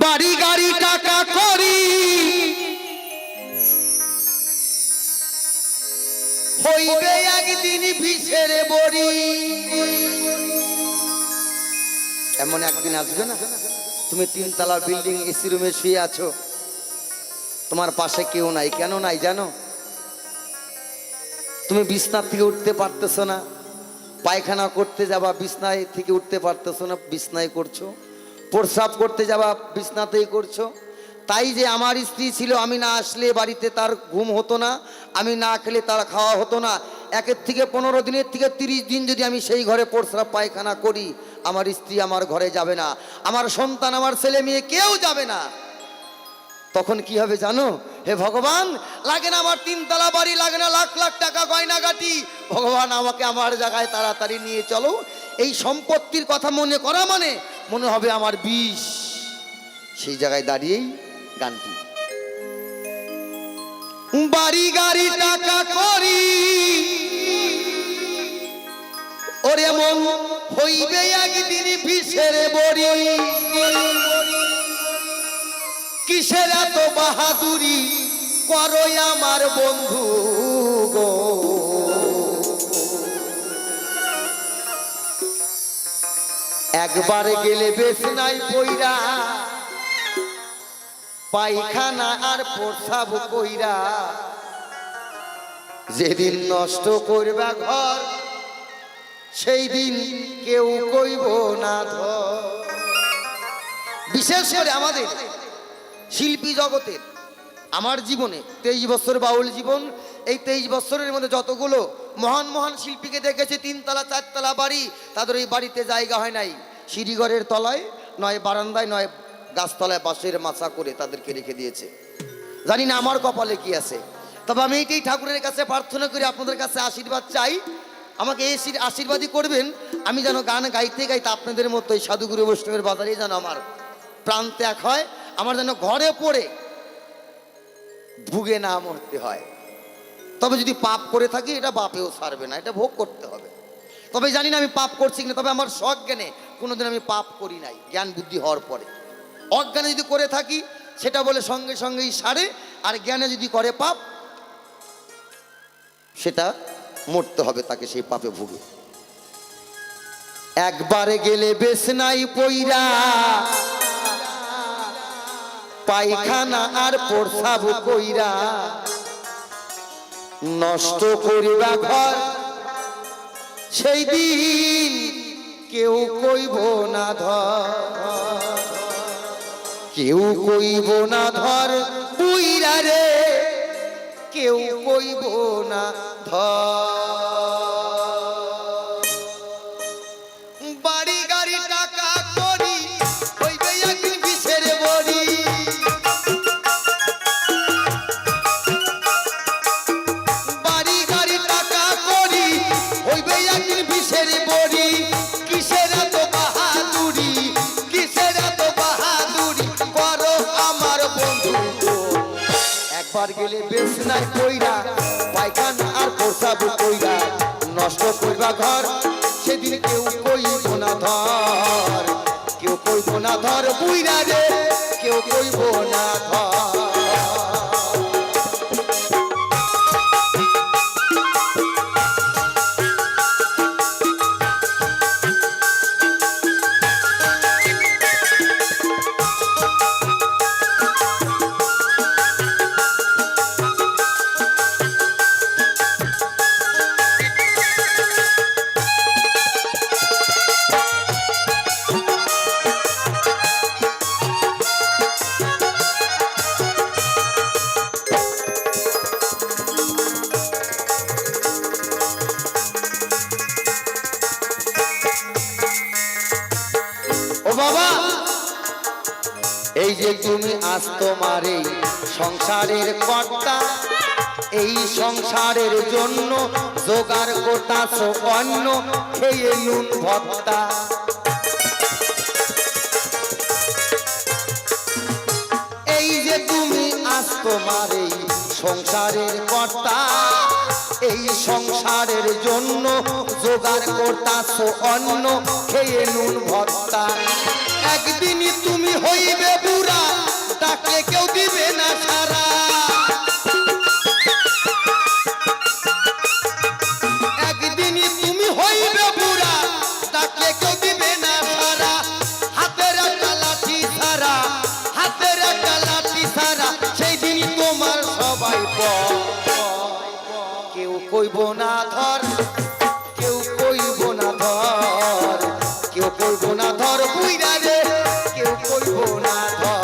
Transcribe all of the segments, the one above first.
বাড়ি গাড়ি টাকা করি হইবে একদিন বিষের বড়ি। এমন একদিন আসবে না, তুমি তিনতলা বিল্ডিং এসি রুমে শুয়ে আছো, তোমার পাশে কেউ নাই। কেন নাই জানো? তুমি বিছনা থেকে উঠতে পারতেছো না, পায়খানা করতে যাবা বিছনায় থেকে উঠতে পারতেছো না, বিছনায় করছো। প্রস্রাব করতে যাবা বিছনাতেই করছো। তাই যে আমার স্ত্রী ছিল, আমি না আসলে বাড়িতে তার ঘুম হতো না, আমি না খেলে তার খাওয়া হতো না। 1 থেকে 15 দিনের থেকে 30 দিন যদি আমি সেই ঘরে প্রস্রাব পায়খানা করি, আমার স্ত্রী আমার ঘরে যাবে না, আমার সন্তান আমার ছেলে মেয়ে কেউ যাবে না। তখন কি হবে জানো? হে ভগবান, লাগে না আমার 3 তলা বাড়ি, লাগে না লাখ লাখ টাকা গয়নাগাটি, ভগবান আমাকে আমার জায়গায় তাড়াতাড়ি নিয়ে চলো। এই সম্পত্তির কথা মনে করা মানে মনে হবে আমার বিষ। সেই জায়গায় দাঁড়িয়েই গানটি, বাড়ি গাড়ি টাকা করি ওরে মন হইবে একদিন বিষের বড়ি। কিসের এত বাহাদুরি করো আমার বন্ধু গো, একবার গেলে বেশ নাই পইরা, পায়খানা আর প্রস্রাব কইরা, যেদিন নষ্ট করবা ঘর সেই দিন কেউ কইব না ধর। বিশেষ করে আমাদের শিল্পী জগতের, আমার জীবনে 23 বছর বাউল জীবন, এই 23 বছরের মধ্যে যতগুলো মহান মহান শিল্পীকে দেখেছে, 3 তলা 4 তলা বাড়ি, তাদের এই বাড়িতে জায়গা হয় নাই। সিঁড়িঘরের তলায় নয় বারান্দায় নয় গাছতলায় বাঁশের মাচা করে তাদেরকে রেখে দিয়েছে। জানি না আমার কপালে কি আছে, তবে আমি এইটাই ঠাকুরের কাছে প্রার্থনা করি, আপনাদের কাছে আশীর্বাদ চাই, আমাকে এই আশীর্বাদই করবেন, আমি যেন গান গাইতে গাইতে আপনাদের মতো এই সাধুগুরু বৈষ্ণবের বাজারে যেন আমার প্রাণ ত্যাগ হয়, আমার যেন ঘরে পড়ে ভুগে না মরতে হয়। তবে যদি পাপ করে থাকি এটা বাপেও ছাড়বে না, এটা ভোগ করতে হবে। তবে জানি না আমি পাপ করছি কিনা, তবে আমার সজ্ঞানে কোনোদিন আমি পাপ করি নাই। জ্ঞান বুদ্ধি হওয়ার পরে অজ্ঞানে যদি করে থাকি সেটা বলে সঙ্গে সঙ্গেই সারে, আর জ্ঞানে যদি করে পাপ সেটা মরতে হবে তাকে সেই পাপে ভুগে। একবারে গেলে বেশ নাই পইরা, পায়খানা আর প্রস্রাব কইরা, নষ্ট করিবা ঘর সেই দিন কেউ কইব না ধর, কেউ কইব না ধর বুইরা রে, কেউ কইব না ধর। বাড়ি গাড়ি টাকা করি হইবে একদিন বিষের বড়ি। বাড়ি গাড়ি টাকা করি হইবে একদিন বিষের বড়ি। কিসের এত বাহাদুরি, কিসের এত বাহাদুরি করো আমার বন্ধু। একবার গেলে বেশ নাই কইরা, পায়খানা আর প্রস্রাব কইরা, নষ্ট করবা ঘর সেদিন কেউ কইব না ধর, কেউ কইব না ধর বুইরা রে, কেউ কইব না ধর। ও বাবা, এই যে তুমি আজ তোমার এই সংসারের কর্তা, এই সংসারের জন্য জোগাড় করতাছো অন্ন, খেয়ে নুন ভত্তা। এই যে তুমি আজ তোমার এই সংসারের কর্তা, এই সংসারের জন্য জোগাড় করতাছো অন্ন, খেয়ে নুন ভত্তা। একদিনই তুমি হইবে বুড়া, ডাকলে কেউ দিবে না সারা। একদিনই তুমি হইবে বুড়া, ডাকলে কেউ দিবে না সারা। হাতের একটা লাঠি ছাড়া, হাতের একটা লাঠি ছাড়া, সেই দিনই তোমার সবাই কেউ কইব না ধর, কেউ কইব না ধর, কেউ কইব না ধর বুইরা রে, কেউ কইব না ধর।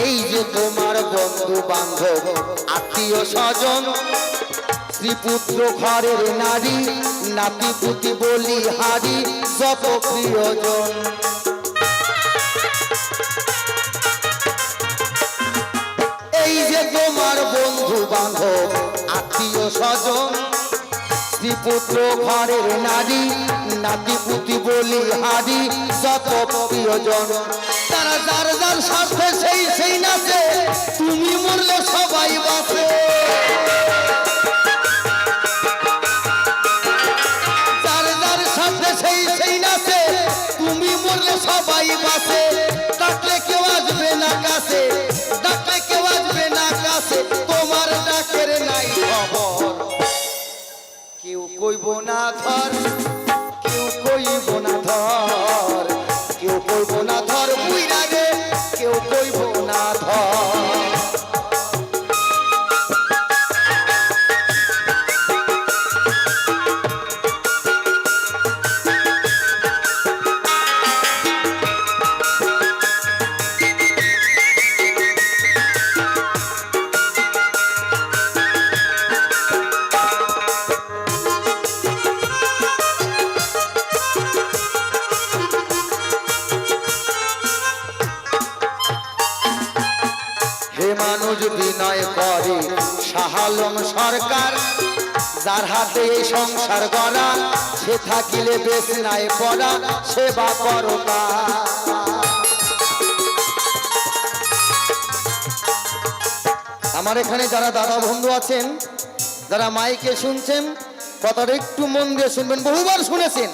এই যে তোমার বন্ধু বান্ধব আত্মীয় স্বজন, শ্রীপুত্র ঘরের নারী, নাতি পুতি বলি হারি, যত প্রিয়জন। এই যে তোমার বন্ধু বান্ধব আত্মীয় স্বজন, শ্রীপুত্র ঘরের নারী, নাতি পুতি বলি হারি, যত প্রিয়জন। তারা যার যার সাথে সেই সেই নাচে, তুমি মরলে সবাই বাঁচে। যার যার সাথে সেই সেই নাচে, তুমি মরলে সবাই বাঁচে। ডাকলে কেউ আসবে না কাছে, ডাকলে কেউ আসবে না কাছে, তোমার ডাকের নাই খবর। কেউ কইব না ধর, কেউ কইব না ধর, কেউ কইব না ধর বুইরা রে, কেউ কইব না ধর। হে মানুষ বিনয় করে শাহ আলম সরকার, যার হাতে এই সংসার গড়া, সে থাকিলে বেশ নাই পড়া, সেবা করতা। আমার এখানে যারা দাদা বন্ধু আছেন, যারা মাইকে শুনছেন, কথাটা একটু মন দিয়ে শুনবেন। বহুবার শুনেছেন,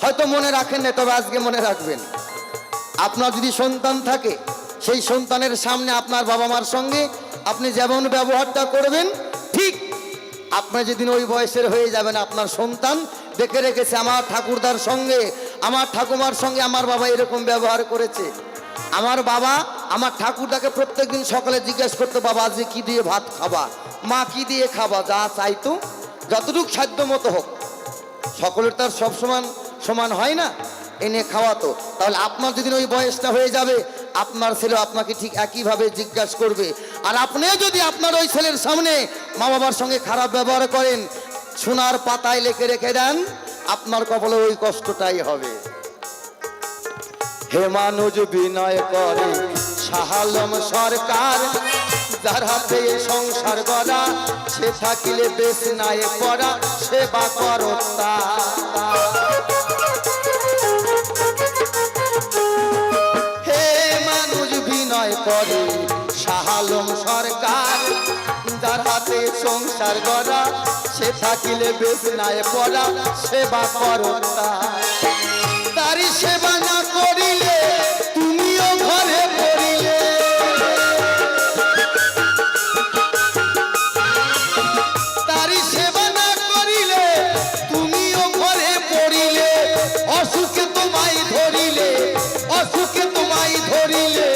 হয়তো মনে রাখেন না, তবে আজকে মনে রাখবেন। আপনার যদি সন্তান থাকে, সেই সন্তানের সামনে আপনার বাবা মার সঙ্গে আপনি যেমন ব্যবহারটা করবেন, ঠিক আপনার যেদিন ওই বয়সের হয়ে যাবেন, আপনার সন্তান দেখে রেখেছে আমার ঠাকুরদার সঙ্গে, আমার ঠাকুমার সঙ্গে আমার বাবা এরকম ব্যবহার করেছে। আমার বাবা আমার ঠাকুরদাকে প্রত্যেকদিন সকালে জিজ্ঞেস করতো, বাবা আজকে কি দিয়ে ভাত খাবা, মা কি দিয়ে খাবা, যা চাইতো যতটুকু সাধ্য মতো হোক, সকলের তার সব সমান সমান হয় না, এনে খাওয়াতো। তাহলে আপনার যেদিন ওই বয়সটা হয়ে যাবে, আপনার ছেলে আপনাকে ঠিক একইভাবে জিজ্ঞাসা করবে। আর আপনিও যদি আপনার ওই ছেলের সামনে মা বাবার সঙ্গে খারাপ ব্যবহার করেন, সোনার পাতায় লিখে রেখে দেন, আপনার কপালে ওই কষ্টটাই হবে। হে মানুষ বিনয় করে শাহ আলম সরকার, যার হাতে সংসার গড়া, সে থাকিলে বেশ নাই পড়া, সেবা করতা। হে মানুষ বিনয় করে শাহ আলম সরকার, যার হাতে সংসার গড়া, সে থাকিলে বেশ নাই পড়া, সেবা করতা। তারি সেবা না করিলে তুমিও ঘরে পড়িলে, তারি সেবা না করিলে তুমিও ঘরে পড়িলে, অসুখে তোমায় ধরিলে, অসুখে তোমায় ধরিলে,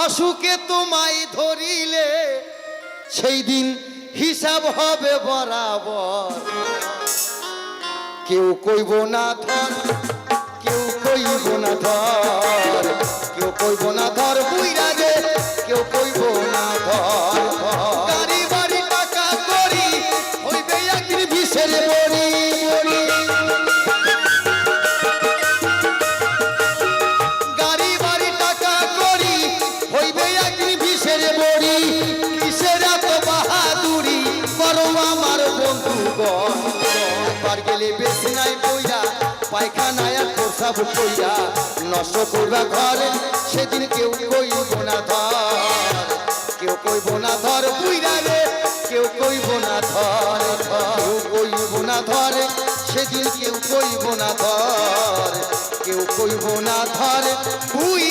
অসুখে তোমায় ধরিলে, সেই দিন হিসাব হবে বরাবর। কেউ কইব না ধর, কেউ কইব না ধর, কেউ কইব না ধর বুইরা রে, কেউ কইব না ধর। গাড়ি বাড়ি টাকা করি হইবে একদিন বিষের বড়ি, গাড়ি বাড়ি টাকা করি হইবে একদিন বিষের বড়ি। পায়খানায় আর প্রসাব কইরা নষ্ট করবা ঘর সেদিন কেউ কইব না ধর কেউ কইব না ধর বুইরা রে কেউ কইব না ধর কেউ কইব না ধর সেদিন কেউ কইব না ধর কেউ কইব না ধর বুই